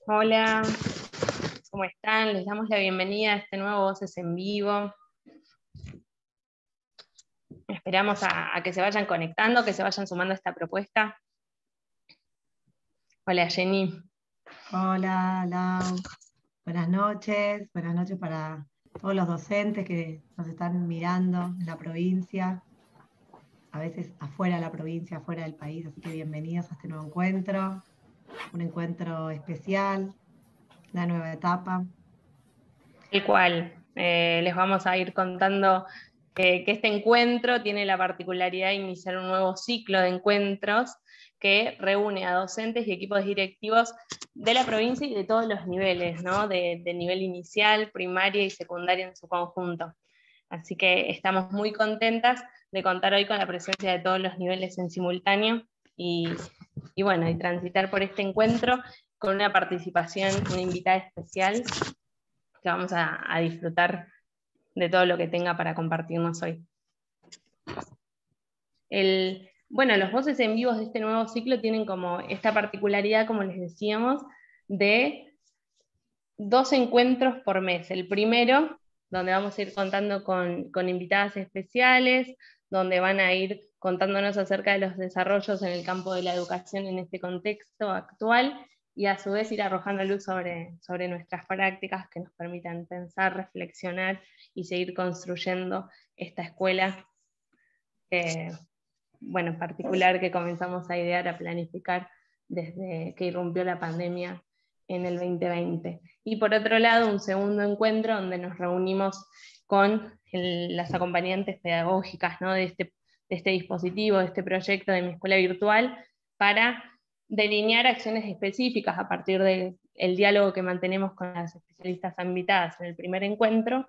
Hola, ¿cómo están? Les damos la bienvenida a este nuevo Voces en Vivo. Esperamos a que se vayan conectando, que se vayan sumando a esta propuesta. Hola, Jenny. Hola, Lau. Buenas noches para todos los docentes que nos están mirando en la provincia, a veces afuera de la provincia, afuera del país, así que bienvenidos a este nuevo encuentro, un encuentro especial, una nueva etapa. Tal cual, les vamos a ir contando que este encuentro tiene la particularidad de iniciar un nuevo ciclo de encuentros que reúne a docentes y equipos directivos de la provincia y de todos los niveles, ¿no? De nivel inicial, primaria y secundaria en su conjunto. Así que estamos muy contentas de contar hoy con la presencia de todos los niveles en simultáneo y, bueno, y transitar por este encuentro con una participación, una invitada especial que vamos a disfrutar de todo lo que tenga para compartirnos hoy. Bueno, los voces en vivos de este nuevo ciclo tienen como esta particularidad, como les decíamos, de 2 encuentros por mes. El primero, donde vamos a ir contando con invitadas especiales, donde van a ir contándonos acerca de los desarrollos en el campo de la educación en este contexto actual, y a su vez ir arrojando luz sobre nuestras prácticas que nos permitan pensar, reflexionar y seguir construyendo esta escuela, bueno, particular que comenzamos a idear, a planificar desde que irrumpió la pandemia en el 2020. Y por otro lado, un segundo encuentro donde nos reunimos con las acompañantes pedagógicas, ¿no? de este dispositivo, de este proyecto de mi escuela virtual, para delinear acciones específicas a partir del diálogo que mantenemos con las especialistas invitadas en el primer encuentro,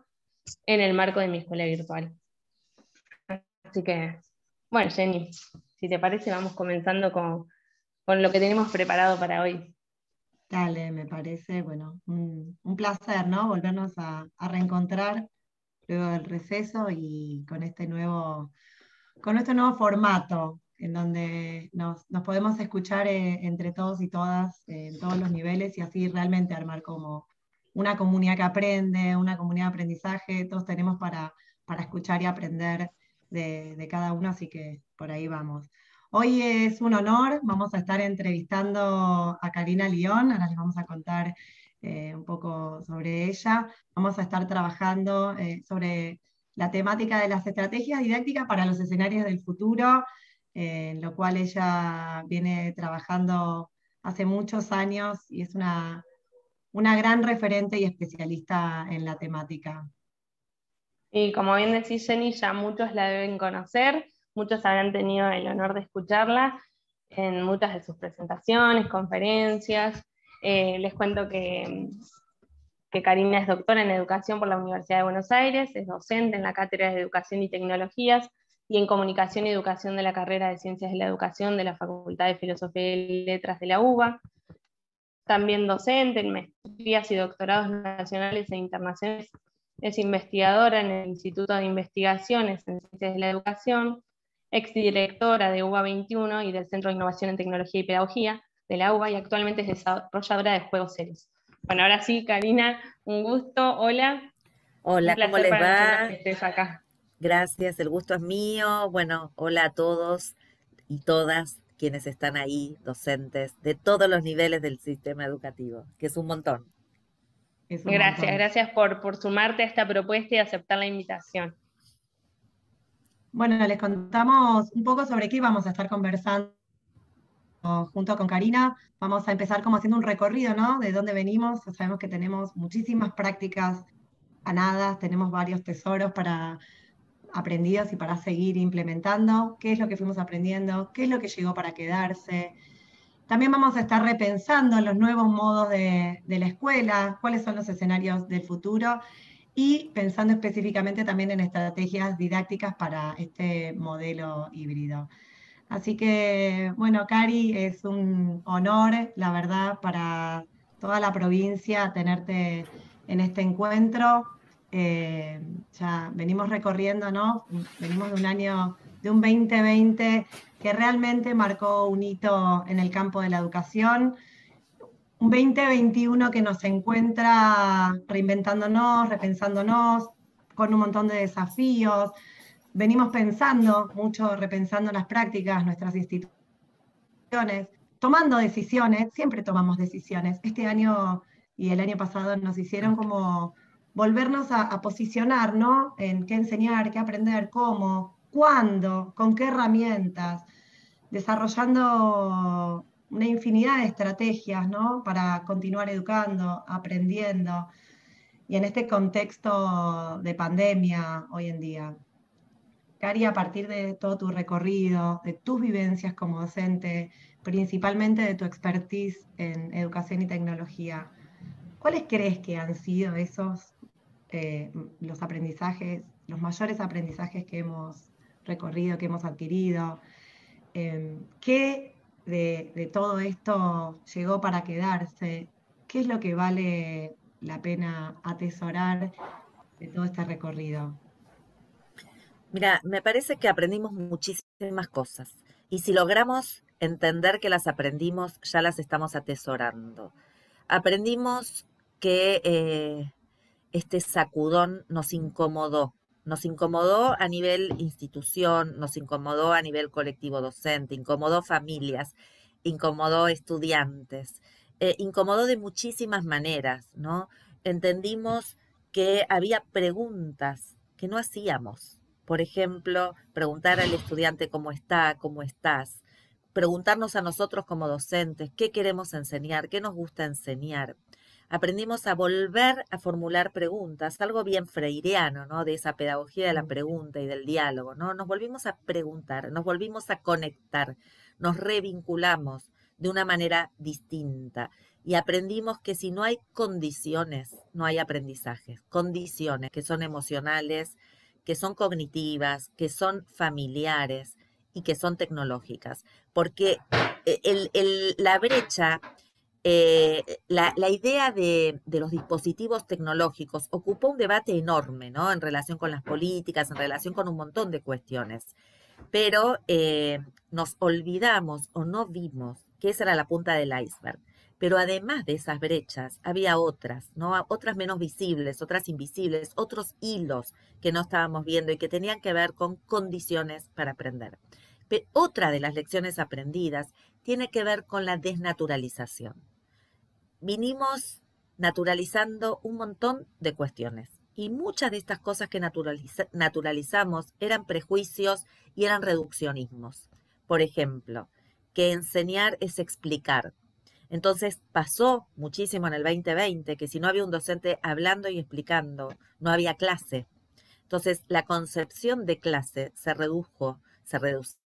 en el marco de mi escuela virtual. Así que, bueno, Jenny, si te parece, vamos comenzando con lo que tenemos preparado para hoy. Dale, me parece, bueno, un placer, ¿no? Volvernos a reencontrar luego del receso y con este nuevo formato, en donde nos podemos escuchar entre todos y todas, en todos los niveles, y así realmente armar como una comunidad que aprende, una comunidad de aprendizaje, todos tenemos para escuchar y aprender de cada uno, así que por ahí vamos. Hoy es un honor, vamos a estar entrevistando a Karina León, ahora les vamos a contar un poco sobre ella. Vamos a estar trabajando sobre la temática de las estrategias didácticas para los escenarios del futuro, en lo cual ella viene trabajando hace muchos años y es una gran referente y especialista en la temática. Y como bien decís, Jenny, ya muchos la deben conocer, muchos habrán tenido el honor de escucharla en muchas de sus presentaciones, conferencias. Les cuento que Karina es doctora en Educación por la Universidad de Buenos Aires, es docente en la Cátedra de Educación y Tecnologías y en Comunicación y Educación de la carrera de Ciencias de la Educación de la Facultad de Filosofía y Letras de la UBA. También docente en maestrías y doctorados nacionales e internacionales. Es investigadora en el Instituto de Investigaciones en Ciencias de la Educación, exdirectora de UBA 21 y del Centro de Innovación en Tecnología y Pedagogía de la UBA, y actualmente es desarrolladora de juegos serios. Bueno, ahora sí, Karina, un gusto, hola. Un Hola, ¿cómo placer les para nosotros que va? estés acá. Gracias, el gusto es mío. Bueno, hola a todos y todas quienes están ahí, docentes de todos los niveles del sistema educativo, que es un montón. Es un Gracias, montón. gracias por sumarte a esta propuesta y aceptar la invitación. Bueno, les contamos un poco sobre qué vamos a estar conversando junto con Karina. Vamos a empezar como haciendo un recorrido, ¿no? De dónde venimos. Sabemos que tenemos muchísimas prácticas ganadas, tenemos varios tesoros para aprendidos y para seguir implementando. ¿Qué es lo que fuimos aprendiendo? ¿Qué es lo que llegó para quedarse? También vamos a estar repensando los nuevos modos de la escuela, cuáles son los escenarios del futuro y pensando específicamente también en estrategias didácticas para este modelo híbrido. Así que, bueno, Cari, es un honor, la verdad, para toda la provincia tenerte en este encuentro. Eh, ya venimos recorriendo, ¿no? Venimos de un año, de un 2020 que realmente marcó un hito en el campo de la educación, un 2021 que nos encuentra reinventándonos, repensándonos, con un montón de desafíos. Venimos pensando mucho, repensando las prácticas, nuestras instituciones, tomando decisiones, siempre tomamos decisiones. Este año y el año pasado nos hicieron como volvernos a posicionar, ¿no? En qué enseñar, qué aprender, cómo, cuándo, con qué herramientas, desarrollando una infinidad de estrategias, ¿no? Para continuar educando, aprendiendo, y en este contexto de pandemia hoy en día. Cari, a partir de todo tu recorrido, de tus vivencias como docente, principalmente de tu expertise en educación y tecnología, ¿cuáles crees que han sido esos los aprendizajes, los mayores aprendizajes que hemos recorrido, que hemos adquirido? ¿Qué de todo esto llegó para quedarse? ¿Qué es lo que vale la pena atesorar de todo este recorrido? Mira, me parece que aprendimos muchísimas cosas y si logramos entender que las aprendimos, ya las estamos atesorando. Aprendimos que este sacudón nos incomodó a nivel institución, nos incomodó a nivel colectivo docente, incomodó familias, incomodó estudiantes, incomodó de muchísimas maneras, ¿no? Entendimos que había preguntas que no hacíamos. Por ejemplo, preguntar al estudiante cómo está, cómo estás, preguntarnos a nosotros como docentes qué queremos enseñar, qué nos gusta enseñar. Aprendimos a volver a formular preguntas, algo bien freireano, ¿no? De esa pedagogía de la pregunta y del diálogo, ¿no? Nos volvimos a preguntar, nos volvimos a conectar, nos revinculamos de una manera distinta y aprendimos que si no hay condiciones, no hay aprendizajes. Condiciones que son emocionales, que son cognitivas, que son familiares y que son tecnológicas. Porque la brecha, la idea de los dispositivos tecnológicos ocupó un debate enorme, ¿no? En relación con las políticas, en relación con un montón de cuestiones. Pero nos olvidamos o no vimos que esa era la punta del iceberg. Pero además de esas brechas, había otras, ¿no? Otras menos visibles, otras invisibles, otros hilos que no estábamos viendo y que tenían que ver con condiciones para aprender. Pero otra de las lecciones aprendidas tiene que ver con la desnaturalización. Vinimos naturalizando un montón de cuestiones y muchas de estas cosas que naturalizamos eran prejuicios y eran reduccionismos. Por ejemplo, que enseñar es explicar. Entonces pasó muchísimo en el 2020 que si no había un docente hablando y explicando, no había clase. Entonces la concepción de clase se reducía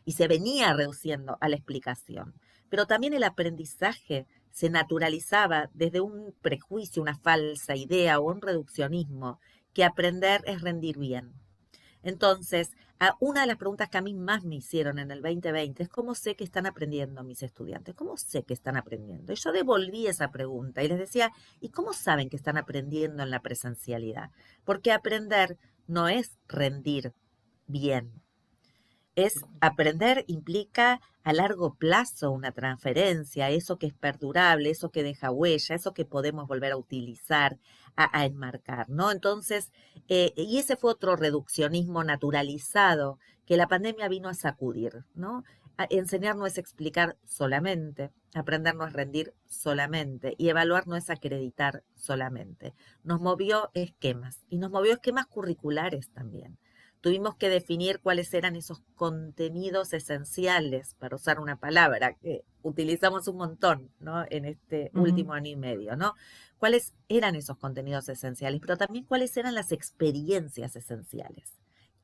y se venía reduciendo a la explicación. Pero también el aprendizaje se naturalizaba desde un prejuicio, una falsa idea o un reduccionismo, que aprender es rendir bien. Entonces, una de las preguntas que a mí más me hicieron en el 2020 es ¿cómo sé que están aprendiendo mis estudiantes? ¿Cómo sé que están aprendiendo? Y yo devolví esa pregunta y les decía, ¿y cómo saben que están aprendiendo en la presencialidad? Porque aprender no es rendir bien. Es aprender implica a largo plazo una transferencia, eso que es perdurable, eso que deja huella, eso que podemos volver a utilizar, a enmarcar, ¿no? Entonces, y ese fue otro reduccionismo naturalizado que la pandemia vino a sacudir, ¿no? Enseñar no es explicar solamente, aprender no es rendir solamente y evaluar no es acreditar solamente. Nos movió esquemas y nos movió esquemas curriculares también. Tuvimos que definir cuáles eran esos contenidos esenciales, para usar una palabra que utilizamos un montón, ¿no? En este último año y medio, ¿no? ¿Cuáles eran esos contenidos esenciales? Pero también cuáles eran las experiencias esenciales.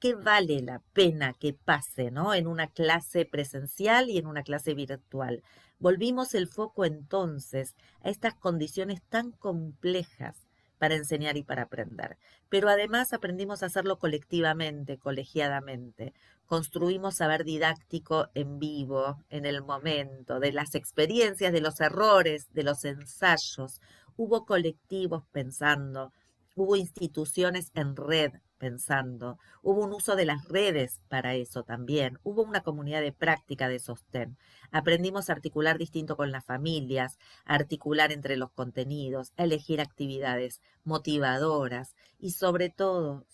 ¿Qué vale la pena que pase, ¿no? En una clase presencial y en una clase virtual. Volvimos el foco entonces a estas condiciones tan complejas para enseñar y para aprender. Pero además aprendimos a hacerlo colectivamente, colegiadamente. Construimos saber didáctico en vivo, en el momento, de las experiencias, de los errores, de los ensayos. Hubo colectivos pensando, hubo instituciones en red pensando, hubo un uso de las redes para eso también, hubo una comunidad de práctica de sostén. Aprendimos a articular distinto con las familias, a articular entre los contenidos, a elegir actividades motivadoras y sobre todo,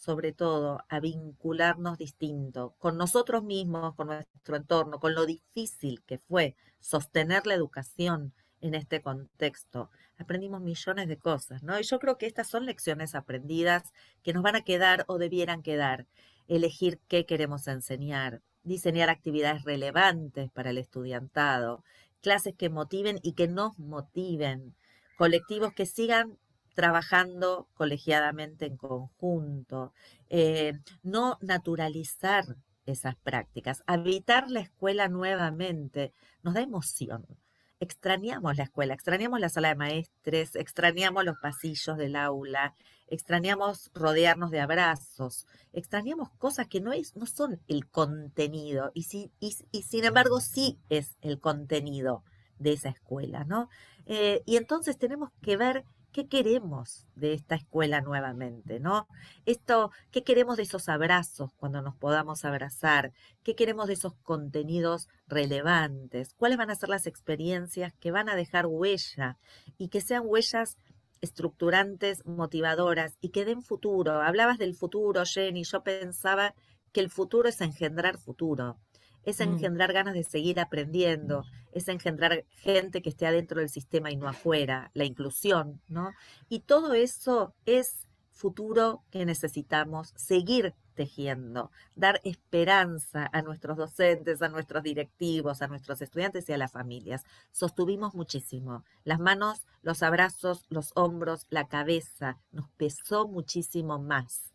a vincularnos distinto con nosotros mismos, con nuestro entorno, con lo difícil que fue sostener la educación en este contexto. Aprendimos millones de cosas, ¿no? Y yo creo que estas son lecciones aprendidas que nos van a quedar o debieran quedar. Elegir qué queremos enseñar, diseñar actividades relevantes para el estudiantado, clases que motiven y que nos motiven, colectivos que sigan trabajando colegiadamente en conjunto, no naturalizar esas prácticas, habitar la escuela nuevamente, nos da emoción. Extrañamos la escuela, extrañamos la sala de maestres, extrañamos los pasillos del aula, extrañamos rodearnos de abrazos, extrañamos cosas que no son el contenido, y sin embargo sí es el contenido de esa escuela, ¿no? Y entonces tenemos que ver qué queremos de esta escuela nuevamente, ¿no? ¿Qué queremos de esos abrazos cuando nos podamos abrazar? ¿Qué queremos de esos contenidos relevantes? ¿Cuáles van a ser las experiencias que van a dejar huella y que sean huellas estructurantes, motivadoras y que den futuro? Hablabas del futuro, Jenny, yo pensaba que el futuro es engendrar futuro, es engendrar ganas de seguir aprendiendo, es engendrar gente que esté adentro del sistema y no afuera, la inclusión, ¿no? Y todo eso es futuro que necesitamos seguir tejiendo, dar esperanza a nuestros docentes, a nuestros directivos, a nuestros estudiantes y a las familias. Sostuvimos muchísimo. Las manos, los abrazos, los hombros, la cabeza, nos pesó muchísimo más.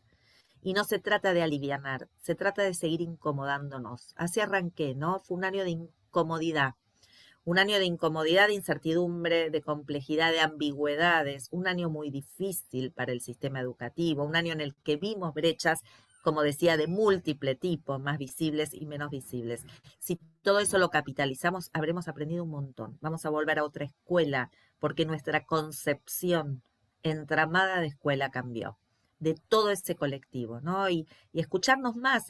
Y no se trata de alivianar, se trata de seguir incomodándonos. Así arranqué, ¿no? Fue un año de incomodidad. Un año de incomodidad, de incertidumbre, de complejidad, de ambigüedades, un año muy difícil para el sistema educativo, un año en el que vimos brechas, como decía, de múltiple tipo, más visibles y menos visibles. Si todo eso lo capitalizamos, habremos aprendido un montón. Vamos a volver a otra escuela, porque nuestra concepción entramada de escuela cambió, de todo ese colectivo, ¿no? Y escuchar más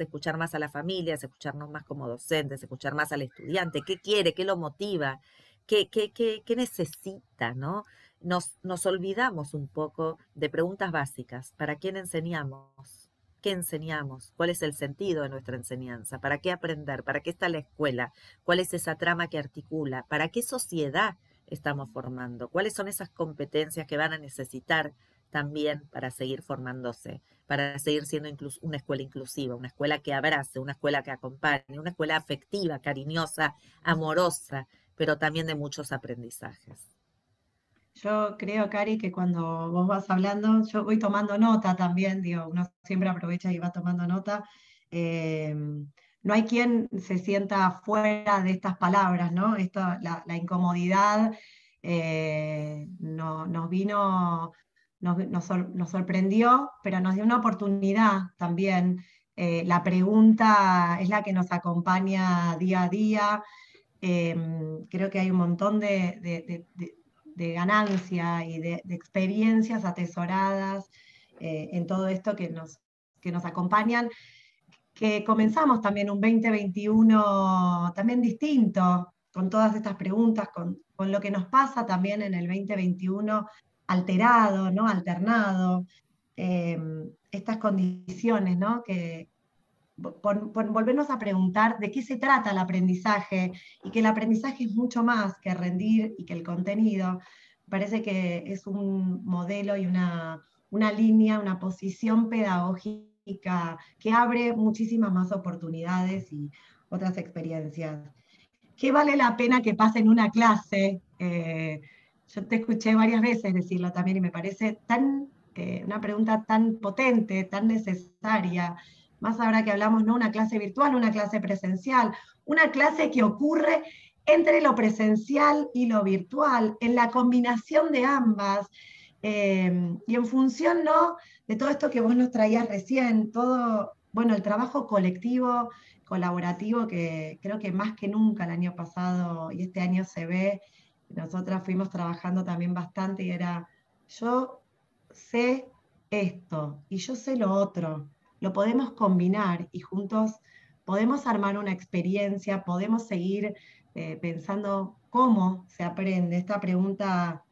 a las familias, escucharnos más como docentes, escuchar más al estudiante, qué quiere, qué lo motiva, qué necesita, ¿no? Nos olvidamos un poco de preguntas básicas. ¿Para quién enseñamos? ¿Qué enseñamos? ¿Cuál es el sentido de nuestra enseñanza? ¿Para qué aprender? ¿Para qué está la escuela? ¿Cuál es esa trama que articula? ¿Para qué sociedad estamos formando? ¿Cuáles son esas competencias que van a necesitar también para seguir formándose, para seguir siendo una escuela inclusiva, una escuela que abrace, una escuela que acompañe, una escuela afectiva, cariñosa, amorosa, pero también de muchos aprendizajes? Yo creo, Cari, que cuando vos vas hablando, yo voy tomando nota también, digo, uno siempre aprovecha y va tomando nota. eh, no hay quien se sienta fuera de estas palabras, ¿no? La incomodidad nos vino, nos sorprendió, pero nos dio una oportunidad también. La pregunta es la que nos acompaña día a día. Creo que hay un montón de ganancia y de experiencias atesoradas en todo esto que nos acompañan, que comenzamos también un 2021 también distinto, con todas estas preguntas, con lo que nos pasa también en el 2021 alterado, ¿no? Alternado, eh, estas condiciones, ¿no? Que, por volvernos a preguntar de qué se trata el aprendizaje y que el aprendizaje es mucho más que rendir y que el contenido. Parece que es un modelo y una línea, una posición pedagógica que abre muchísimas más oportunidades y otras experiencias. ¿Qué vale la pena que pase en una clase? Yo te escuché varias veces decirlo también y me parece una pregunta tan potente, tan necesaria, más ahora que hablamos, ¿no? Una clase virtual, una clase presencial, una clase que ocurre entre lo presencial y lo virtual, en la combinación de ambas, y en función, ¿no? De todo esto que vos nos traías recién, todo, bueno, el trabajo colectivo, colaborativo, que creo que más que nunca el año pasado y este año se ve. Nosotras fuimos trabajando también bastante y era, yo sé esto y yo sé lo otro. lo podemos combinar y juntos podemos armar una experiencia, podemos seguir pensando cómo se aprende. Esta pregunta,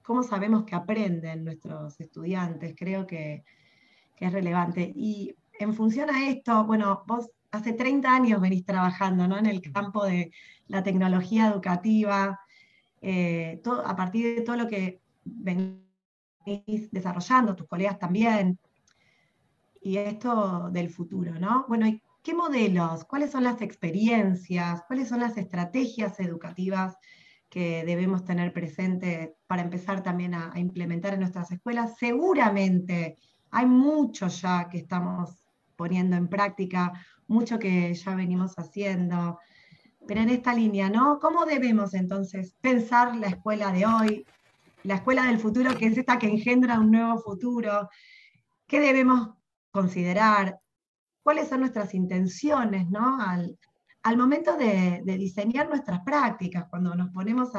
¿cómo sabemos que aprenden nuestros estudiantes? Creo que es relevante. Y en función a esto, bueno, vos hace 30 años venís trabajando, ¿no?, en el campo de la tecnología educativa, a partir de todo lo que venís desarrollando, tus colegas también, y esto del futuro, ¿no? Bueno, ¿y qué modelos, cuáles son las experiencias, cuáles son las estrategias educativas que debemos tener presente para empezar también a implementar en nuestras escuelas? Seguramente hay mucho ya que estamos poniendo en práctica, mucho que ya venimos haciendo, pero en esta línea, ¿no? ¿Cómo debemos entonces pensar la escuela de hoy, la escuela del futuro, que es esta que engendra un nuevo futuro? ¿Qué debemos considerar? ¿Cuáles son nuestras intenciones, ¿no?, al momento de diseñar nuestras prácticas? Cuando nos ponemos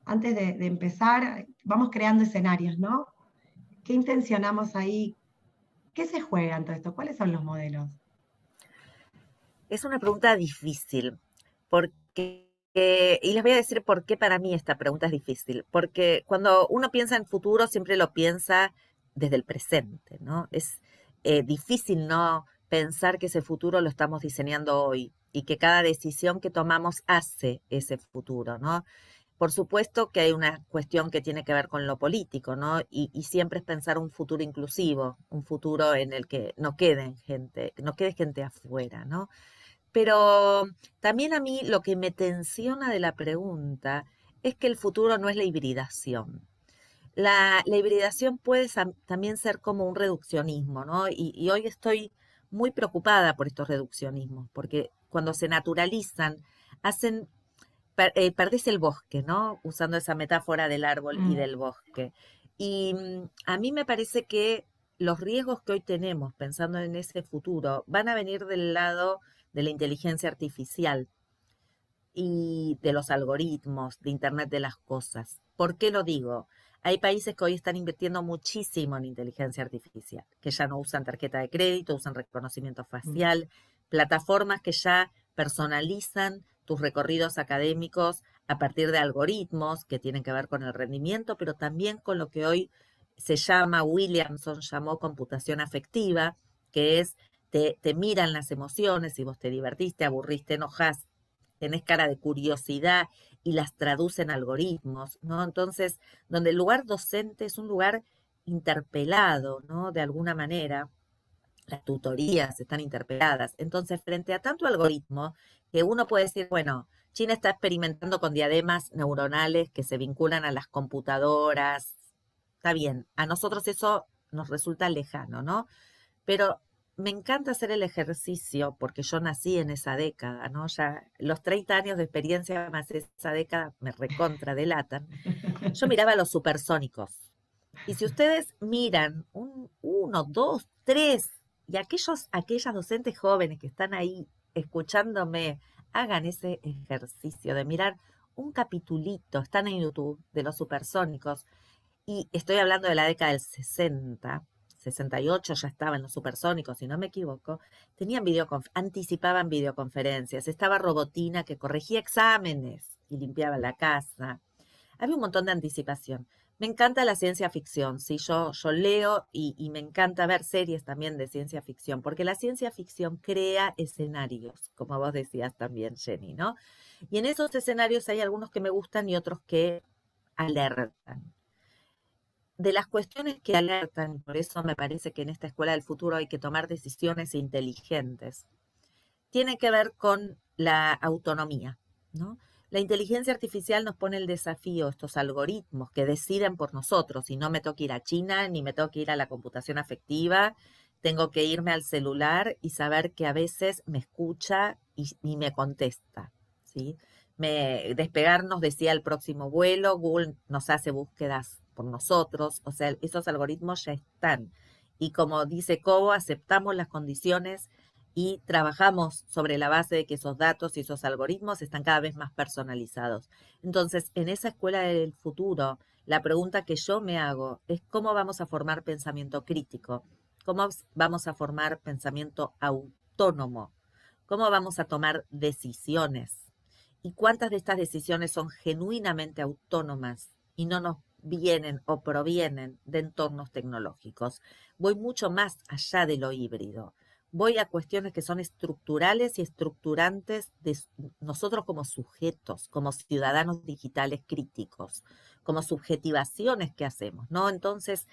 antes de empezar, vamos creando escenarios, ¿no? ¿Qué intencionamos ahí? ¿Qué se juega en todo esto? ¿Cuáles son los modelos? Es una pregunta difícil, porque, y les voy a decir por qué para mí esta pregunta es difícil, porque cuando uno piensa en futuro siempre lo piensa desde el presente, ¿no? Es difícil no pensar que ese futuro lo estamos diseñando hoy y que cada decisión que tomamos hace ese futuro, ¿no? Por supuesto que hay una cuestión que tiene que ver con lo político, ¿no? Y siempre es pensar un futuro inclusivo, un futuro en el que no quede gente afuera, ¿no? Pero también a mí lo que me tensiona de la pregunta es que el futuro no es la hibridación. La hibridación puede también ser como un reduccionismo, ¿no? Y hoy estoy muy preocupada por estos reduccionismos, porque cuando se naturalizan, perdés el bosque, ¿no? Usando esa metáfora del árbol y del bosque. Y a mí me parece que los riesgos que hoy tenemos, pensando en ese futuro, van a venir del lado de la inteligencia artificial y de los algoritmos, de Internet de las cosas. ¿Por qué lo digo? Hay países que hoy están invirtiendo muchísimo en inteligencia artificial, que ya no usan tarjeta de crédito, usan reconocimiento facial, plataformas que ya personalizan tus recorridos académicos a partir de algoritmos que tienen que ver con el rendimiento, pero también con lo que hoy se llama, Williamson llamó computación afectiva, que es te miran las emociones, si vos te divertiste, aburriste, enojás, tenés cara de curiosidad y las traduce en algoritmos, ¿no? Entonces, donde el lugar docente es un lugar interpelado, ¿no? De alguna manera, las tutorías están interpeladas. Entonces, frente a tanto algoritmo, que uno puede decir, bueno, China está experimentando con diademas neuronales que se vinculan a las computadoras. Está bien, a nosotros eso nos resulta lejano, ¿no? Pero me encanta hacer el ejercicio porque yo nací en esa década, ¿no? Ya los 30 años de experiencia más esa década me recontra delatan. Yo miraba a los supersónicos. Y si ustedes miran uno, dos, tres, y aquellas docentes jóvenes que están ahí escuchándome, hagan ese ejercicio de mirar un capitulito, están en YouTube, de los supersónicos, y estoy hablando de la década del 60, 68 ya estaban los supersónicos, si no me equivoco, anticipaban videoconferencias, estaba Robotina que corregía exámenes y limpiaba la casa. Había un montón de anticipación. Me encanta la ciencia ficción, ¿sí? Yo leo y me encanta ver series también de ciencia ficción, porque la ciencia ficción crea escenarios, como vos decías también, Jenny, ¿no? Y en esos escenarios hay algunos que me gustan y otros que alertan. De las cuestiones que alertan, por eso me parece que en esta escuela del futuro hay que tomar decisiones inteligentes, tiene que ver con la autonomía, ¿no? La inteligencia artificial nos pone el desafío, estos algoritmos que deciden por nosotros, y no me tengo que ir a China, ni me tengo que ir a la computación afectiva, tengo que irme al celular y saber que a veces me escucha y me contesta, ¿sí? Despegar nos decía el próximo vuelo, Google nos hace búsquedas por nosotros, o sea, esos algoritmos ya están. Y como dice Cobo, aceptamos las condiciones y trabajamos sobre la base de que esos datos y esos algoritmos están cada vez más personalizados. Entonces, en esa escuela del futuro, la pregunta que yo me hago es cómo vamos a formar pensamiento crítico, ¿Cómo vamos a formar pensamiento autónomo? ¿Cómo vamos a tomar decisiones? ¿Y cuántas de estas decisiones son genuinamente autónomas y no nos vienen o provienen de entornos tecnológicos? Voy mucho más allá de lo híbrido. Voy a cuestiones que son estructurales y estructurantes de nosotros como sujetos, como ciudadanos digitales críticos, como subjetivaciones que hacemos, ¿no? Entonces,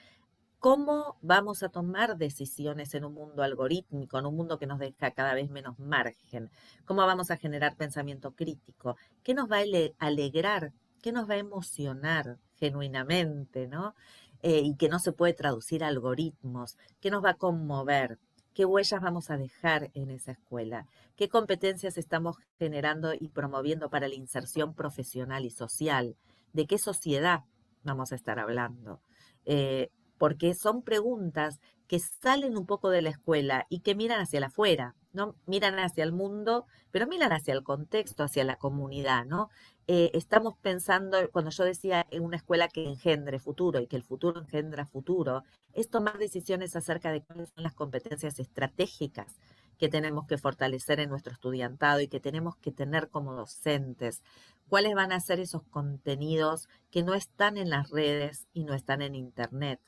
¿cómo vamos a tomar decisiones en un mundo algorítmico, en un mundo que nos deja cada vez menos margen? ¿Cómo vamos a generar pensamiento crítico? ¿Qué nos va a alegrar? ¿Qué nos va a emocionar genuinamente, ¿no? Y que no se puede traducir a algoritmos. ¿Qué nos va a conmover? ¿Qué huellas vamos a dejar en esa escuela? ¿Qué competencias estamos generando y promoviendo para la inserción profesional y social? ¿De qué sociedad vamos a estar hablando? Porque son preguntas que salen un poco de la escuela y que miran hacia afuera, ¿no? Miran hacia el mundo, pero miran hacia el contexto, hacia la comunidad, ¿no? Estamos pensando, cuando yo decía en una escuela que engendre futuro y que el futuro engendra futuro, es tomar decisiones acerca de cuáles son las competencias estratégicas que tenemos que fortalecer en nuestro estudiantado y que tenemos que tener como docentes. ¿Cuáles van a ser esos contenidos que no están en las redes y no están en Internet?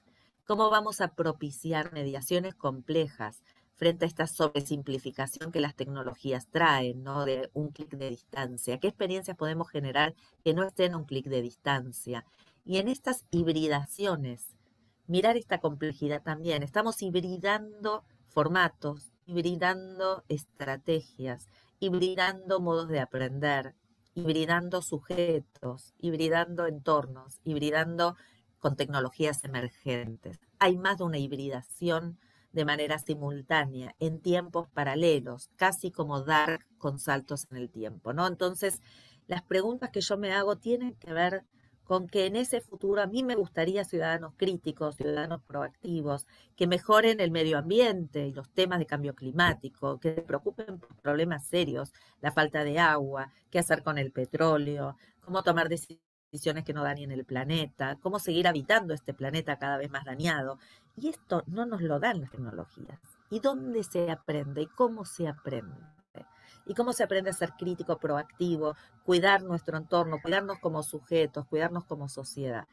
¿Cómo vamos a propiciar mediaciones complejas frente a esta sobresimplificación que las tecnologías traen, ¿no? De un clic de distancia? ¿Qué experiencias podemos generar que no estén a un clic de distancia? Y en estas hibridaciones, mirar esta complejidad también. Estamos hibridando formatos, hibridando estrategias, hibridando modos de aprender, hibridando sujetos, hibridando entornos, hibridando con tecnologías emergentes. Hay más de una hibridación de manera simultánea, en tiempos paralelos, casi como Dark con saltos en el tiempo, ¿no? Entonces, las preguntas que yo me hago tienen que ver con que en ese futuro a mí me gustaría ciudadanos críticos, ciudadanos proactivos, que mejoren el medio ambiente y los temas de cambio climático, que se preocupen por problemas serios, la falta de agua, qué hacer con el petróleo, cómo tomar decisiones que no dañen el planeta, cómo seguir habitando este planeta cada vez más dañado. Y esto no nos lo dan las tecnologías. ¿Y dónde se aprende? ¿Y cómo se aprende? ¿Y cómo se aprende a ser crítico, proactivo, cuidar nuestro entorno, cuidarnos como sujetos, cuidarnos como sociedad?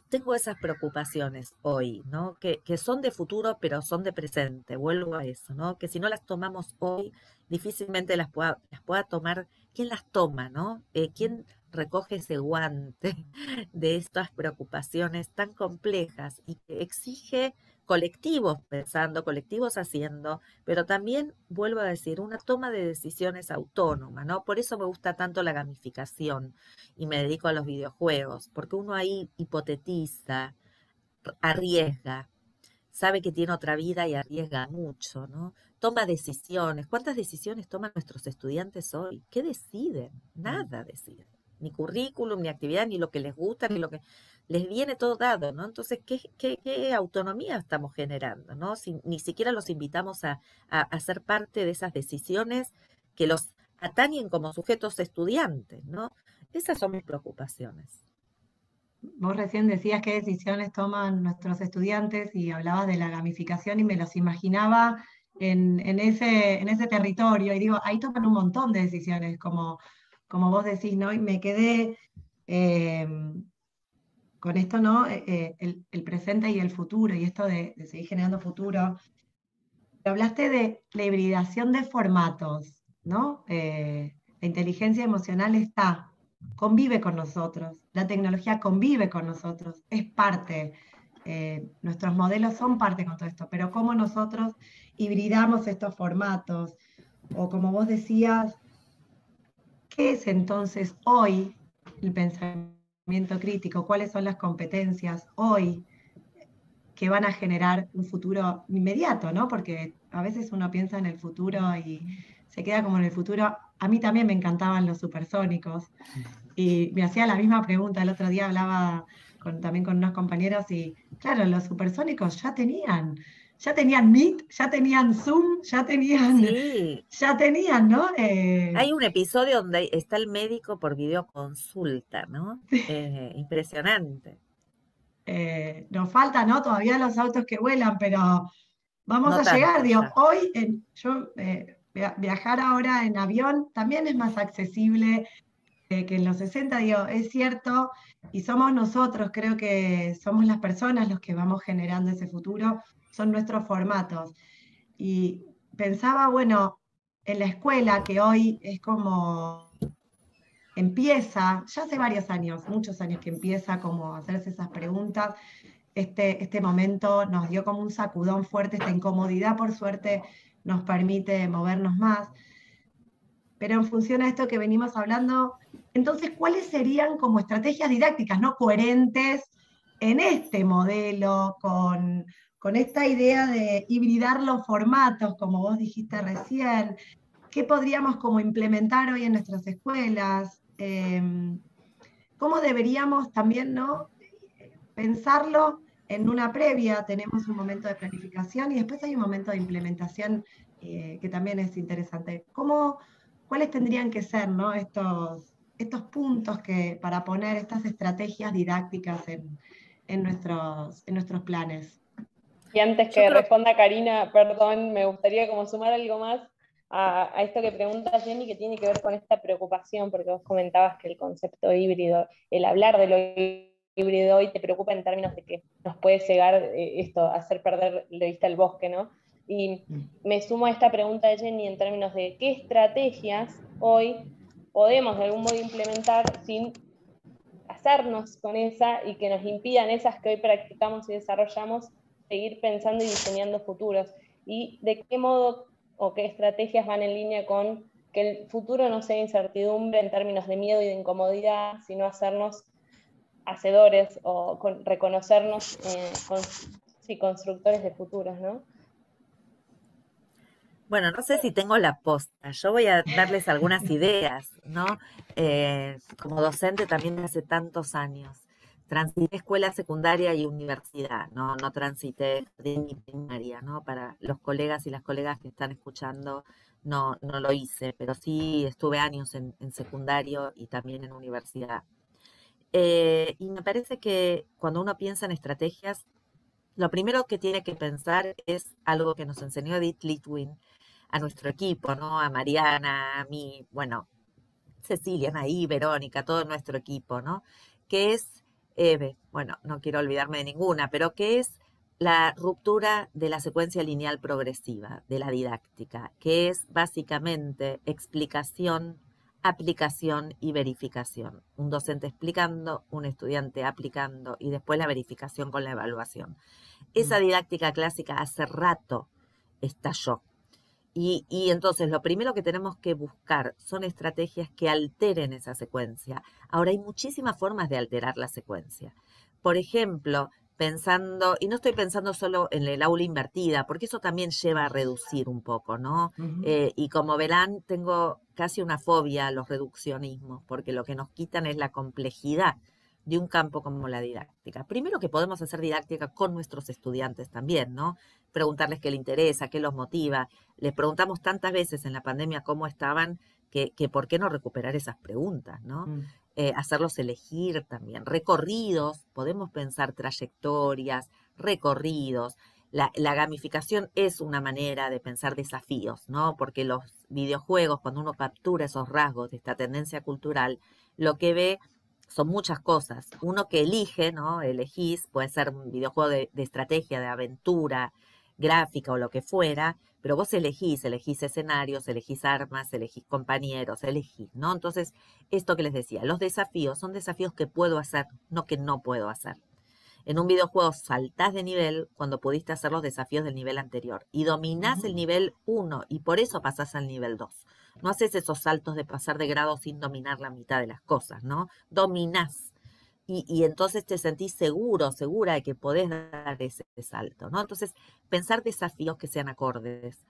Tengo esas preocupaciones hoy, ¿no? Que son de futuro, pero son de presente. Vuelvo a eso, ¿no? Que si no las tomamos hoy, difícilmente las pueda tomar. ¿Quién las toma, no? ¿Quién recoge ese guante de estas preocupaciones tan complejas y que exige colectivos pensando, colectivos haciendo, pero también, vuelvo a decir, una toma de decisiones autónoma, ¿no? Por eso me gusta tanto la gamificación y me dedico a los videojuegos, porque uno ahí hipotetiza, arriesga, sabe que tiene otra vida y arriesga mucho, ¿no? Toma decisiones. ¿Cuántas decisiones toman nuestros estudiantes hoy? ¿Qué deciden? Nada deciden. Ni currículum, ni actividad, ni lo que les gusta, ni lo que les viene todo dado, ¿no? Entonces, ¿qué autonomía estamos generando, ¿no? Si ni siquiera los invitamos a ser parte de esas decisiones que los atañen como sujetos estudiantes, ¿no? Esas son mis preocupaciones. Vos recién decías qué decisiones toman nuestros estudiantes y hablabas de la gamificación y me los imaginaba en ese territorio. Y digo, ahí toman un montón de decisiones, como vos decís, ¿no? Y me quedé con esto, ¿no? El presente y el futuro, y esto de seguir generando futuro. Hablaste de la hibridación de formatos, ¿no? La inteligencia emocional convive con nosotros, la tecnología convive con nosotros, es parte, nuestros modelos son parte con todo esto, pero cómo nosotros hibridamos estos formatos, o como vos decías, ¿qué es entonces hoy el pensamiento crítico? ¿Cuáles son las competencias hoy que van a generar un futuro inmediato, ¿no? Porque a veces uno piensa en el futuro y se queda como en el futuro. A mí también me encantaban los supersónicos y me hacía la misma pregunta. El otro día hablaba también con unos compañeros y claro, los supersónicos ya tenían Meet, ya tenían Zoom, ya tenían, ¿no? Hay un episodio donde está el médico por videoconsulta, ¿no? Impresionante. nos falta, ¿no? Todavía los autos que vuelan, pero vamos No a llegar, tanto digo, ya. hoy viajar ahora en avión también es más accesible que en los 60, digo, es cierto, y somos nosotros, creo que somos las personas los que vamos generando ese futuro, son nuestros formatos. Y pensaba, bueno, en la escuela, que hoy es como empieza, ya hace varios años, muchos años que empieza como a hacerse esas preguntas, este momento nos dio como un sacudón fuerte, esta incomodidad por suerte nos permite movernos más, pero en función a esto que venimos hablando, entonces, ¿cuáles serían como estrategias didácticas, no coherentes en este modelo con esta idea de hibridar los formatos, como vos dijiste recién? ¿Qué podríamos como implementar hoy en nuestras escuelas? ¿Cómo deberíamos también, ¿no? Pensarlo en una previa? Tenemos un momento de planificación y después hay un momento de implementación que también es interesante. ¿Cuáles tendrían que ser, ¿no? estos puntos para poner estas estrategias didácticas en nuestros planes? Y antes Yo que creo, responda Karina, perdón, me gustaría como sumar algo más a esto que pregunta Jenny, que tiene que ver con esta preocupación, porque vos comentabas que el concepto híbrido, el hablar de lo híbrido hoy te preocupa en términos de que nos puede llegar esto, a hacer perder de vista el bosque, ¿no? Y me sumo a esta pregunta de Jenny en términos de qué estrategias hoy podemos de algún modo implementar sin hacernos con esa y que nos impidan esas que hoy practicamos y desarrollamos seguir pensando y diseñando futuros. Y de qué modo o qué estrategias van en línea con que el futuro no sea incertidumbre en términos de miedo y de incomodidad, sino hacernos hacedores o reconocernos constructores de futuros, ¿no? bueno, no sé si tengo la posta. Yo voy a darles algunas ideas, ¿no? Como docente también de hace tantos años. Transité escuela secundaria y universidad, ¿no? No transité jardín ni primaria, ¿no? Para los colegas y las colegas que están escuchando, no lo hice, pero sí estuve años en secundario y también en universidad. Y me parece que cuando uno piensa en estrategias, lo primero que tiene que pensar es algo que nos enseñó Edith Litwin a nuestro equipo, ¿no? A Mariana, a mí, bueno, Cecilia, Anaí, Verónica, todo nuestro equipo, ¿no? Que es, bueno, no quiero olvidarme de ninguna, pero que es la ruptura de la secuencia lineal progresiva de la didáctica, que es básicamente explicación, aplicación y verificación. Un docente explicando, un estudiante aplicando y después la verificación con la evaluación. Esa didáctica clásica hace rato estalló. Y entonces lo primero que tenemos que buscar son estrategias que alteren esa secuencia. Ahora hay muchísimas formas de alterar la secuencia. Por ejemplo, pensando, y no estoy pensando solo en el aula invertida, porque eso también lleva a reducir un poco, ¿no? Y como verán, tengo casi una fobia a los reduccionismos, porque lo que nos quitan es la complejidad de un campo como la didáctica. Primero que podemos hacer didáctica con nuestros estudiantes también, ¿no? Preguntarles qué les interesa, qué los motiva. Les preguntamos tantas veces en la pandemia cómo estaban, que por qué no recuperar esas preguntas, ¿no? Hacerlos elegir también. Recorridos, podemos pensar trayectorias, recorridos. La gamificación es una manera de pensar desafíos, ¿no? Porque los videojuegos, cuando uno captura esos rasgos de esta tendencia cultural, lo que ve son muchas cosas. Uno que elige, ¿no? Elegís, puede ser un videojuego de estrategia, de aventura, gráfica o lo que fuera, pero vos elegís escenarios, elegís armas, elegís compañeros, elegís, ¿no? Entonces, esto que les decía, los desafíos son desafíos que puedo hacer, no que no puedo hacer. En un videojuego saltás de nivel cuando pudiste hacer los desafíos del nivel anterior y dominás el nivel 1 y por eso pasás al nivel 2. No haces esos saltos de pasar de grado sin dominar la mitad de las cosas, ¿no? Dominás. Y entonces te sentís seguro, segura de que podés dar ese salto, ¿no? Entonces, pensar desafíos que sean acordes,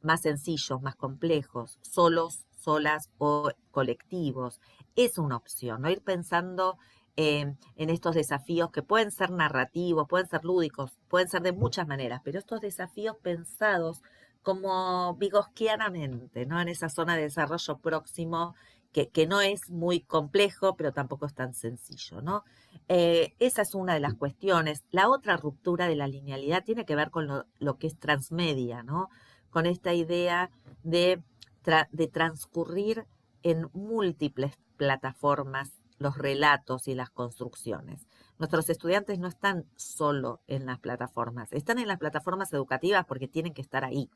más sencillos, más complejos, solos, solas o colectivos, es una opción, ¿no? Ir pensando en estos desafíos que pueden ser narrativos, pueden ser lúdicos, pueden ser de muchas maneras, pero estos desafíos pensados como vygotsquianamente, ¿no? En esa zona de desarrollo próximo que no es muy complejo, pero tampoco es tan sencillo, ¿no? Esa es una de las cuestiones. La otra ruptura de la linealidad tiene que ver con lo que es transmedia, ¿no? Con esta idea de transcurrir en múltiples plataformas los relatos y las construcciones. Nuestros estudiantes no están solo en las plataformas, están en las plataformas educativas porque tienen que estar ahí.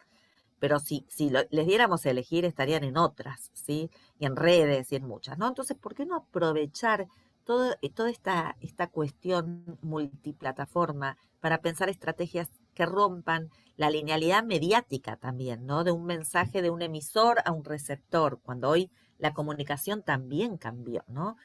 Pero si les diéramos a elegir, estarían en otras, ¿sí? Y en redes y en muchas, ¿no? Entonces, ¿por qué no aprovechar toda esta cuestión multiplataforma para pensar estrategias que rompan la linealidad mediática también, ¿no? De un mensaje de un emisor a un receptor, cuando hoy la comunicación también cambió, ¿no?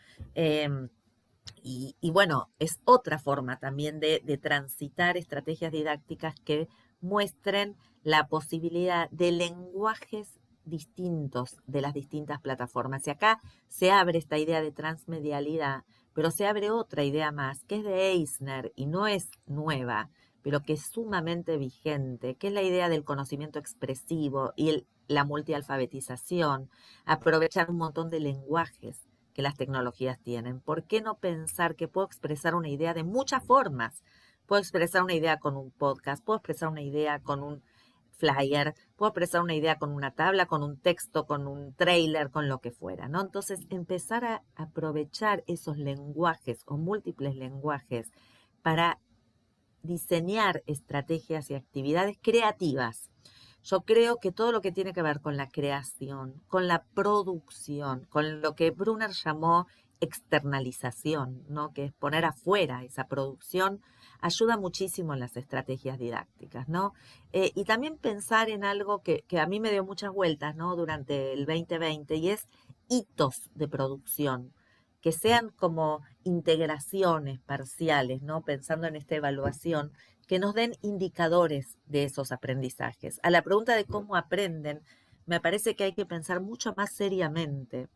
Y bueno, es otra forma también de transitar estrategias didácticas que muestren la posibilidad de lenguajes distintos de las distintas plataformas. Y acá se abre esta idea de transmedialidad, pero se abre otra idea más, que es de Eisner y no es nueva, pero que es sumamente vigente, que es la idea del conocimiento expresivo y la multialfabetización, aprovechar un montón de lenguajes que las tecnologías tienen. ¿Por qué no pensar que puedo expresar una idea de muchas formas? Puedo expresar una idea con un podcast, puedo expresar una idea con un flyer, puedo expresar una idea con una tabla, con un texto, con un trailer, con lo que fuera, ¿no? Entonces, empezar a aprovechar esos lenguajes o múltiples lenguajes para diseñar estrategias y actividades creativas. Yo creo que todo lo que tiene que ver con la creación, con la producción, con lo que Brunner llamó externalización, ¿no? Que es poner afuera esa producción, ayuda muchísimo en las estrategias didácticas, ¿no? Y también pensar en algo que a mí me dio muchas vueltas, ¿no? Durante el 2020, y es hitos de producción, que sean como integraciones parciales, ¿no? Pensando en esta evaluación, que nos den indicadores de esos aprendizajes. A la pregunta de cómo aprenden, me parece que hay que pensar mucho más seriamente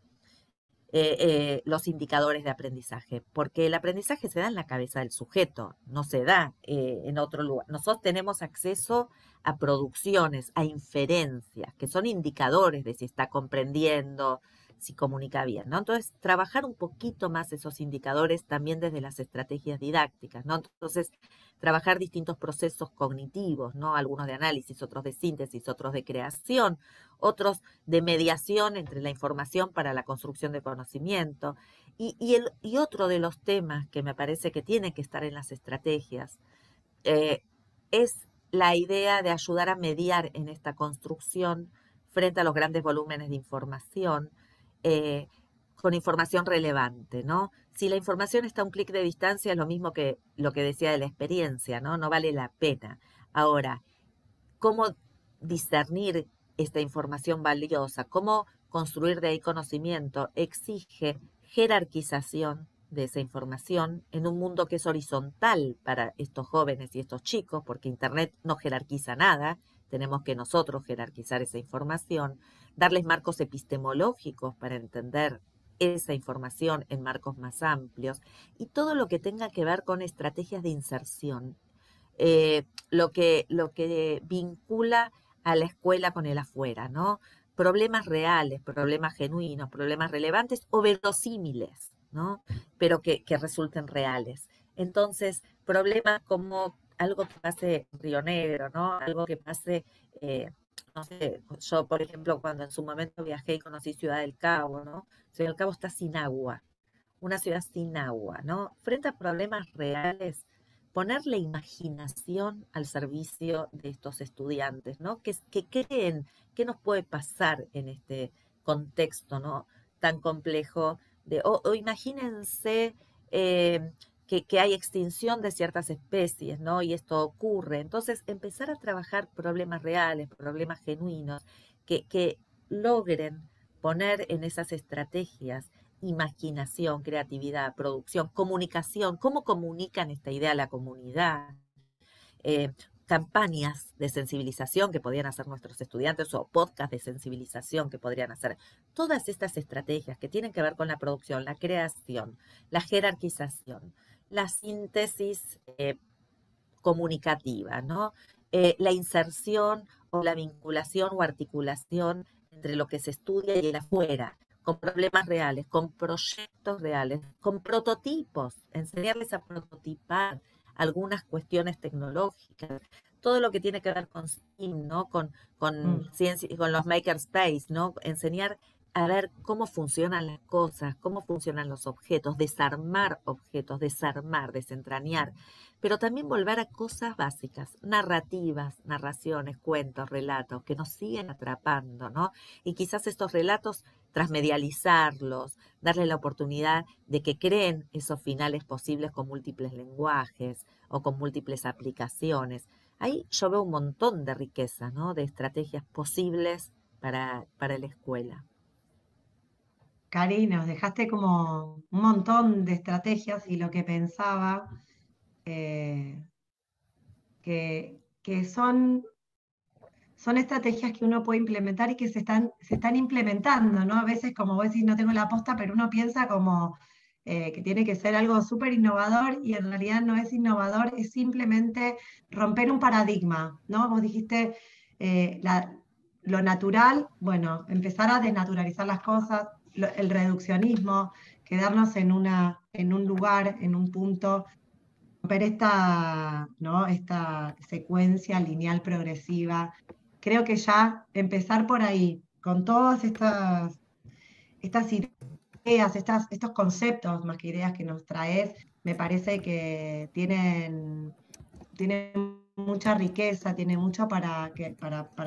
los indicadores de aprendizaje, porque el aprendizaje se da en la cabeza del sujeto, no se da en otro lugar. Nosotros tenemos acceso a producciones, a inferencias, que son indicadores de si está comprendiendo, si comunica bien, ¿no? Entonces, trabajar un poquito más esos indicadores también desde las estrategias didácticas, ¿no? Entonces, trabajar distintos procesos cognitivos, ¿no? Algunos de análisis, otros de síntesis, otros de creación, otros de mediación entre la información para la construcción de conocimiento. Y otro de los temas que me parece que tiene que estar en las estrategias es la idea de ayudar a mediar en esta construcción frente a los grandes volúmenes de información, con información relevante, ¿no? Si la información está a un clic de distancia, es lo mismo que lo que decía de la experiencia, ¿no? No vale la pena. Ahora, ¿cómo discernir esta información valiosa? ¿Cómo construir de ahí conocimiento? Exige jerarquización de esa información en un mundo que es horizontal para estos jóvenes y estos chicos, porque Internet no jerarquiza nada, tenemos que nosotros jerarquizar esa información, darles marcos epistemológicos para entender esa información en marcos más amplios y todo lo que tenga que ver con estrategias de inserción. Lo que vincula a la escuela con el afuera, ¿no? Problemas reales, problemas genuinos, problemas relevantes o verosímiles, ¿no? Pero que resulten reales. Entonces, problemas como algo que pase en Río Negro, ¿no? Algo que pase, no sé, yo, por ejemplo, cuando en su momento viajé y conocí Ciudad del Cabo, ¿no? Ciudad del Cabo está sin agua, una ciudad sin agua, ¿no? Frente a problemas reales, poner la imaginación al servicio de estos estudiantes, ¿no? Que creen qué nos puede pasar en este contexto, ¿no? Tan complejo o imagínense que hay extinción de ciertas especies, ¿no? Y esto ocurre. Entonces, empezar a trabajar problemas reales, problemas genuinos, que logren poner en esas estrategias imaginación, creatividad, producción, comunicación, cómo comunican esta idea a la comunidad, campañas de sensibilización que podrían hacer nuestros estudiantes o podcast de sensibilización que podrían hacer. Todas estas estrategias que tienen que ver con la producción, la creación, la jerarquización, la síntesis comunicativa, ¿no? La inserción o la vinculación o articulación entre lo que se estudia y el afuera, con problemas reales, con proyectos reales, con prototipos, enseñarles a prototipar algunas cuestiones tecnológicas, todo lo que tiene que ver con STEAM, ¿no? Con ciencia y con los makerspace, ¿no? Enseñar a ver cómo funcionan las cosas, cómo funcionan los objetos, desarmar, desentrañar, pero también volver a cosas básicas, narrativas, narraciones, cuentos, relatos, que nos siguen atrapando, ¿no? Y quizás estos relatos transmedializarlos, darle la oportunidad de que creen esos finales posibles con múltiples lenguajes o con múltiples aplicaciones. Ahí yo veo un montón de riqueza, ¿no? De estrategias posibles para la escuela. Cari, nos dejaste como un montón de estrategias y lo que pensaba, eh, que son estrategias que uno puede implementar y que se están implementando, ¿no? A veces, como vos decís, no tengo la posta, pero uno piensa como que tiene que ser algo súper innovador y en realidad no es innovador, es simplemente romper un paradigma, ¿no? Vos dijiste lo natural, bueno, empezar a desnaturalizar las cosas, el reduccionismo, quedarnos en un lugar, en un punto, romper esta, ¿no? Esta secuencia lineal progresiva. Creo que ya empezar por ahí, con todas estas ideas, estos conceptos, más que ideas que nos traes, me parece que tienen mucha riqueza, tienen mucho para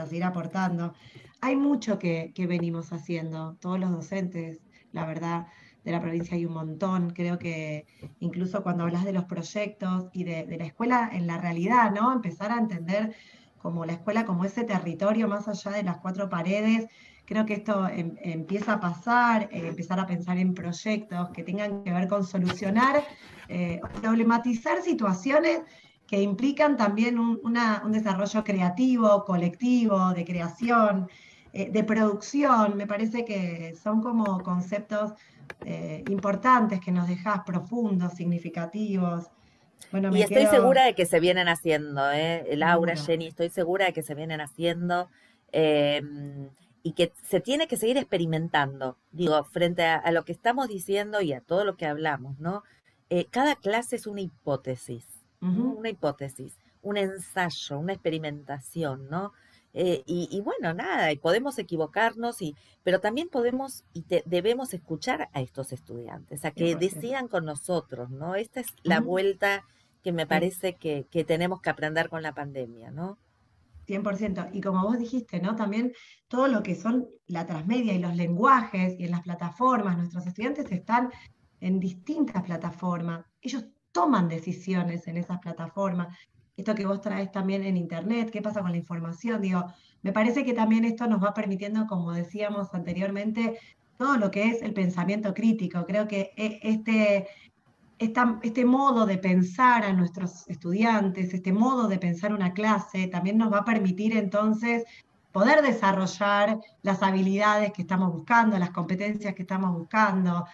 seguir aportando. Hay mucho que venimos haciendo, todos los docentes, la verdad, de la provincia hay un montón. Creo que incluso cuando hablas de los proyectos y de la escuela en la realidad, ¿no? Empezar a entender como la escuela como ese territorio más allá de las cuatro paredes. Creo que esto empieza a pasar, empezar a pensar en proyectos que tengan que ver con solucionar o problematizar situaciones que implican también un desarrollo creativo, colectivo, de creación, de producción. Me parece que son como conceptos importantes que nos dejas profundos, significativos. Bueno, Y me estoy quedo segura de que se vienen haciendo, Laura, seguro. Jenny, estoy segura de que se vienen haciendo eh, y que se tiene que seguir experimentando. Digo, frente a lo que estamos diciendo y a todo lo que hablamos, ¿no? Cada clase es una hipótesis, ¿no? Ujú. Una hipótesis, un ensayo, una experimentación, ¿no? Y bueno, nada, y podemos equivocarnos, pero también podemos debemos escuchar a estos estudiantes, a que 100%. decidan con nosotros, ¿no? Esta es la Ujú. vuelta que me Sí. parece que tenemos que aprender con la pandemia, ¿no? 100%. Y como vos dijiste, ¿no? También todo lo que son la transmedia y los lenguajes y en las plataformas, nuestros estudiantes están en distintas plataformas. Ellos toman decisiones en esas plataformas. Esto que vos traes también en Internet, ¿qué pasa con la información? Digo, me parece que también esto nos va permitiendo, como decíamos anteriormente, todo lo que es el pensamiento crítico. Creo que este modo de pensar a nuestros estudiantes, este modo de pensar una clase, también nos va a permitir entonces poder desarrollar las habilidades que estamos buscando, las competencias que estamos buscando,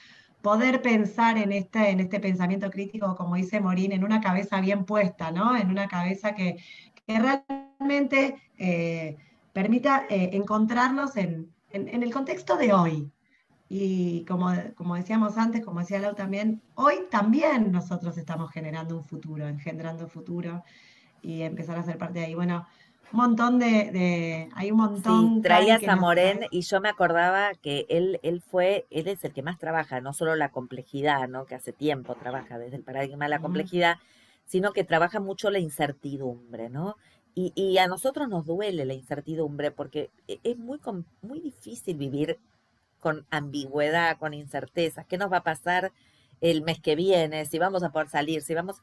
poder pensar en este pensamiento crítico, como dice Morín, en una cabeza bien puesta, ¿no? En una cabeza que realmente permita encontrarnos en el contexto de hoy. Y como decíamos antes, como decía Lau también, hoy también nosotros estamos generando un futuro, engendrando un futuro y empezar a ser parte de ahí. Bueno, hay un Sí, montón, Cari, traías que a nos Moren trae. y yo me acordaba que él es el que más trabaja, no solo la complejidad, ¿no? Que hace tiempo trabaja desde el paradigma de la Ujú. complejidad, sino que trabaja mucho la incertidumbre, ¿no? Y a nosotros nos duele la incertidumbre porque es muy difícil vivir con ambigüedad, con incerteza, qué nos va a pasar el mes que viene, si vamos a poder salir, si vamos,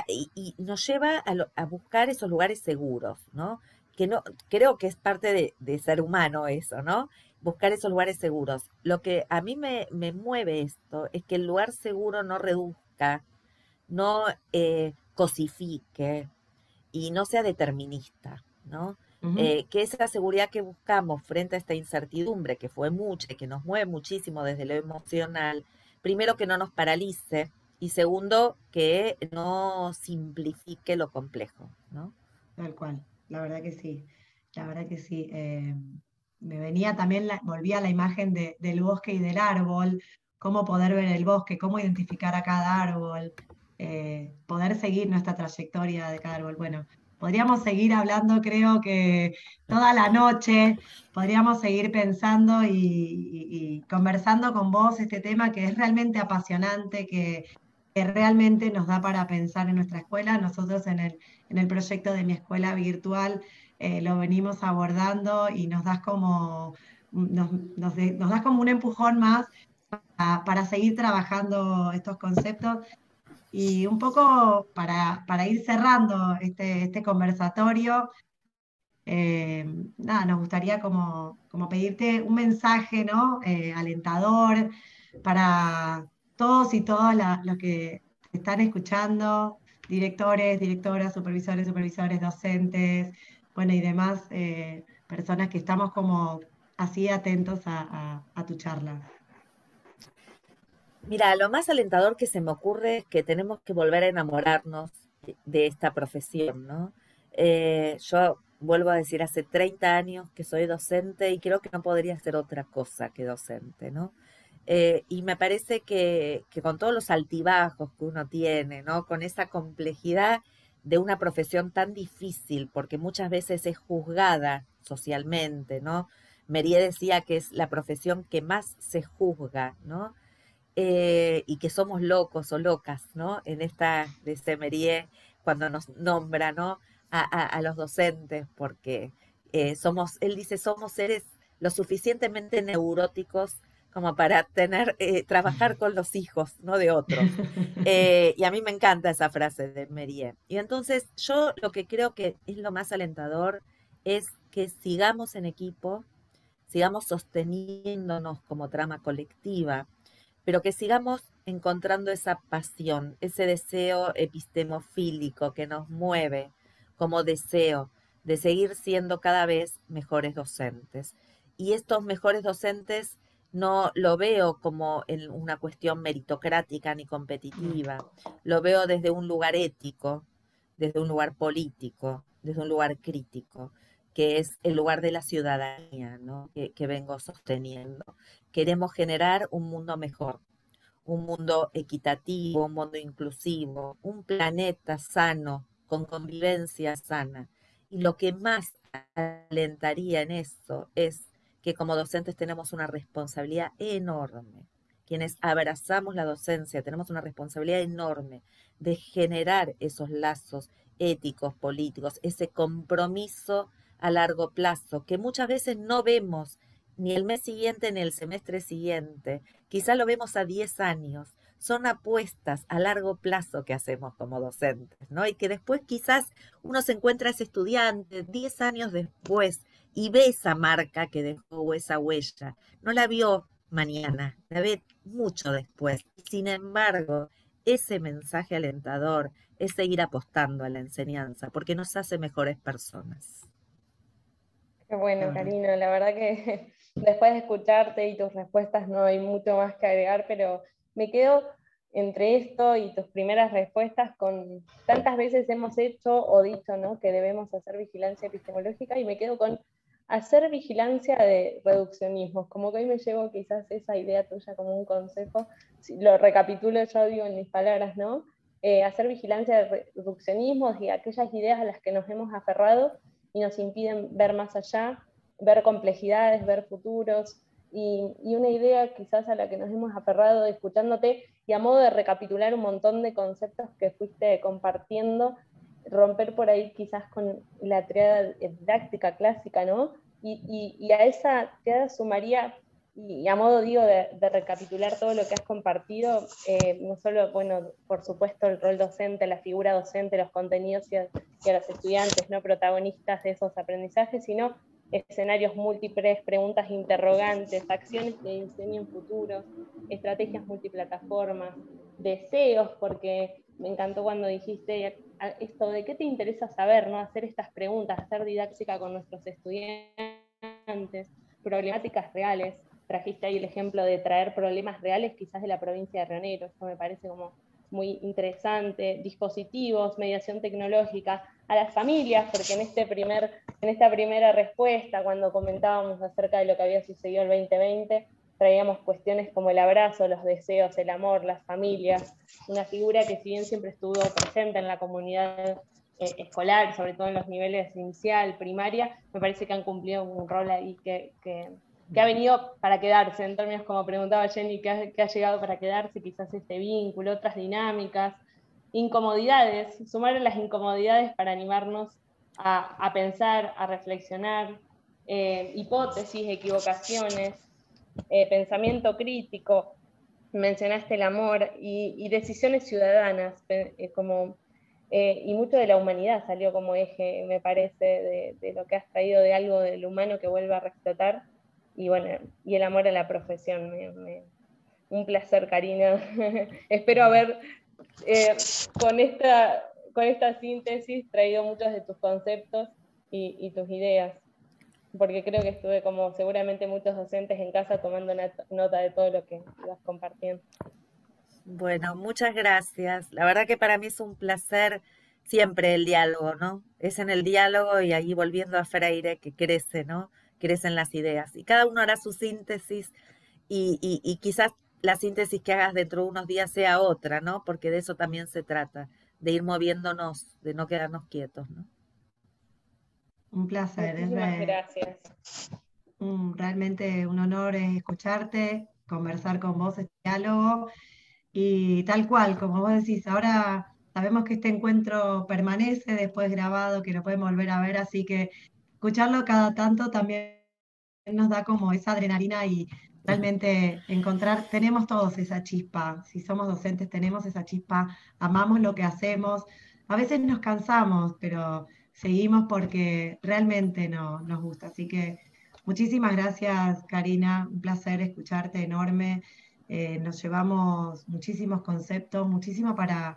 y nos lleva a buscar esos lugares seguros, ¿no? Que no, creo que es parte de ser humano eso, ¿no? Buscar esos lugares seguros. Lo que a mí me mueve esto es que el lugar seguro no reduzca, no cosifique y no sea determinista, ¿no? Ujú. Que esa seguridad que buscamos frente a esta incertidumbre, que fue mucha y que nos mueve muchísimo desde lo emocional, primero que no nos paralice y segundo que no simplifique lo complejo, ¿no? Tal cual, la verdad que sí, la verdad que sí. me venía también, volvía la imagen del bosque y del árbol, cómo poder ver el bosque, cómo identificar a cada árbol, poder seguir nuestra trayectoria de cada árbol. Bueno, podríamos seguir hablando, creo que toda la noche, podríamos seguir pensando y conversando con vos este tema que es realmente apasionante, que realmente nos da para pensar en nuestra escuela. Nosotros en el proyecto de mi escuela virtual lo venimos abordando y nos das como, nos das como un empujón más para seguir trabajando estos conceptos. Y un poco para ir cerrando este conversatorio, eh, nada, nos gustaría como pedirte un mensaje, ¿no? Alentador para todos y todas los que te están escuchando, directores, directoras, supervisores, supervisores, docentes, bueno, y demás personas que estamos como así atentos a tu charla. Mira, lo más alentador que se me ocurre es que tenemos que volver a enamorarnos de esta profesión, ¿no? Yo vuelvo a decir, hace 30 años que soy docente y creo que no podría ser otra cosa que docente, ¿no? Y me parece que con todos los altibajos que uno tiene, ¿no? Con esa complejidad de una profesión tan difícil, porque muchas veces es juzgada socialmente, ¿no? Merie decía que es la profesión que más se juzga, ¿no? Y que somos locos o locas, ¿no? En esta de Semerie, cuando nos nombra, ¿no? A los docentes, porque somos, él dice, somos seres lo suficientemente neuróticos como para trabajar con los hijos, no de otros. Y a mí me encanta esa frase de Merie. Y entonces yo lo que creo que es lo más alentador es que sigamos en equipo, sigamos sosteniéndonos como trama colectiva, pero que sigamos encontrando esa pasión, ese deseo epistemofílico que nos mueve como deseo de seguir siendo cada vez mejores docentes. Y estos mejores docentes no lo veo como en una cuestión meritocrática ni competitiva, lo veo desde un lugar ético, desde un lugar político, desde un lugar crítico, que es el lugar de la ciudadanía, ¿no? que vengo sosteniendo. Queremos generar un mundo mejor, un mundo equitativo, un mundo inclusivo, un planeta sano, con convivencia sana. Y lo que más alentaría en eso es que como docentes tenemos una responsabilidad enorme. Quienes abrazamos la docencia tenemos una responsabilidad enorme de generar esos lazos éticos, políticos, ese compromiso a largo plazo que muchas veces no vemos ni el mes siguiente ni el semestre siguiente, quizá lo vemos a 10 años. Son apuestas a largo plazo que hacemos como docentes, ¿no? Y que después quizás uno se encuentra ese estudiante 10 años después y ve esa marca que dejó o esa huella. No la vio mañana, la ve mucho después. Sin embargo, ese mensaje alentador es seguir apostando a la enseñanza porque nos hace mejores personas. Qué bueno, Claro. Karina, la verdad que después de escucharte y tus respuestas no hay mucho más que agregar, pero me quedo entre esto y tus primeras respuestas con tantas veces hemos hecho o dicho, ¿no? Que debemos hacer vigilancia epistemológica y me quedo con hacer vigilancia de reduccionismos, como que hoy me llevo quizás esa idea tuya como un consejo, si lo recapitulo yo digo en mis palabras, ¿no? Hacer vigilancia de reduccionismos y aquellas ideas a las que nos hemos aferrado y nos impiden ver más allá, ver complejidades, ver futuros, y una idea quizás a la que nos hemos aferrado escuchándote, y a modo de recapitular un montón de conceptos que fuiste compartiendo, romper por ahí quizás con la triada didáctica clásica, ¿no? Y a esa triada sumaría, y a modo digo de recapitular todo lo que has compartido, no solo, bueno, por supuesto el rol docente, la figura docente, los contenidos y a los estudiantes no protagonistas de esos aprendizajes, sino escenarios múltiples, preguntas interrogantes, acciones de diseño en futuros, estrategias multiplataformas, deseos, porque me encantó cuando dijiste esto de qué te interesa saber, ¿no? Hacer estas preguntas, hacer didáctica con nuestros estudiantes, problemáticas reales. Trajiste ahí el ejemplo de traer problemas reales quizás de la provincia de Río Negro, eso me parece como muy interesante, dispositivos, mediación tecnológica, a las familias, porque en esta primera respuesta, cuando comentábamos acerca de lo que había sucedido el 2020, traíamos cuestiones como el abrazo, los deseos, el amor, las familias, una figura que si bien siempre estuvo presente en la comunidad escolar, sobre todo en los niveles inicial, primaria, me parece que han cumplido un rol ahí que ha venido para quedarse, en términos como preguntaba Jenny, que ha llegado para quedarse, quizás este vínculo, otras dinámicas, incomodidades, sumar las incomodidades para animarnos a pensar, a reflexionar, hipótesis, equivocaciones, pensamiento crítico, mencionaste el amor y decisiones ciudadanas, y mucho de la humanidad salió como eje, me parece, de lo que has traído, de algo del humano que vuelve a reflotar, y bueno, y el amor a la profesión. Un placer, Karina. Espero haber, con esta síntesis, traído muchos de tus conceptos y tus ideas, porque creo que estuve, como seguramente muchos docentes en casa, tomando nota de todo lo que ibas compartiendo. Bueno, muchas gracias. La verdad que para mí es un placer siempre el diálogo, ¿no? Es en el diálogo y ahí volviendo a Freire que crece, ¿no? Crecen las ideas. Y cada uno hará su síntesis y quizás la síntesis que hagas dentro de unos días sea otra, ¿no? Porque de eso también se trata, de ir moviéndonos, de no quedarnos quietos, ¿no? Un placer. Muchísimas gracias. Realmente un honor escucharte, conversar con vos, este diálogo. Y tal cual, como vos decís, ahora sabemos que este encuentro permanece después grabado, que lo podemos volver a ver, así que escucharlo cada tanto también nos da como esa adrenalina y realmente encontrar, tenemos todos esa chispa, si somos docentes tenemos esa chispa, amamos lo que hacemos, a veces nos cansamos, pero seguimos porque realmente nos gusta, así que muchísimas gracias, Karina, un placer escucharte enorme. Nos llevamos muchísimos conceptos, muchísimo para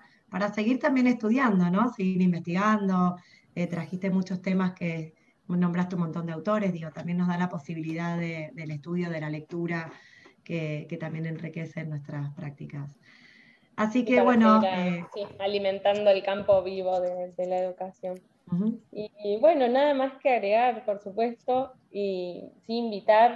seguir también estudiando, ¿no? Seguir investigando. Trajiste muchos temas que nombraste un montón de autores, digo, también nos da la posibilidad del estudio, de la lectura, que también enriquece nuestras prácticas. Así que bueno. Sí, alimentando el campo vivo de la educación. Uh-huh. Y bueno, nada más que agregar, por supuesto, y sí invitar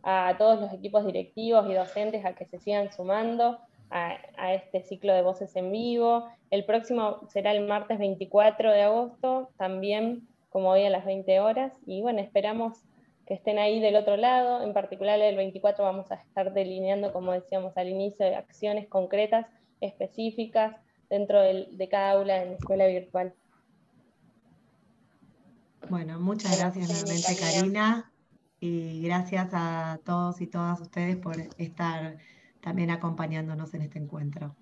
a todos los equipos directivos y docentes a que se sigan sumando a este ciclo de voces en vivo. El próximo será el martes 24 de agosto, también como hoy a las 20 horas, y bueno, esperamos que estén ahí del otro lado. En particular el 24 vamos a estar delineando, como decíamos al inicio, acciones concretas, específicas, dentro de cada aula en la escuela virtual. Bueno, muchas gracias nuevamente, Karina, y gracias a todos y todas ustedes por estar también acompañándonos en este encuentro.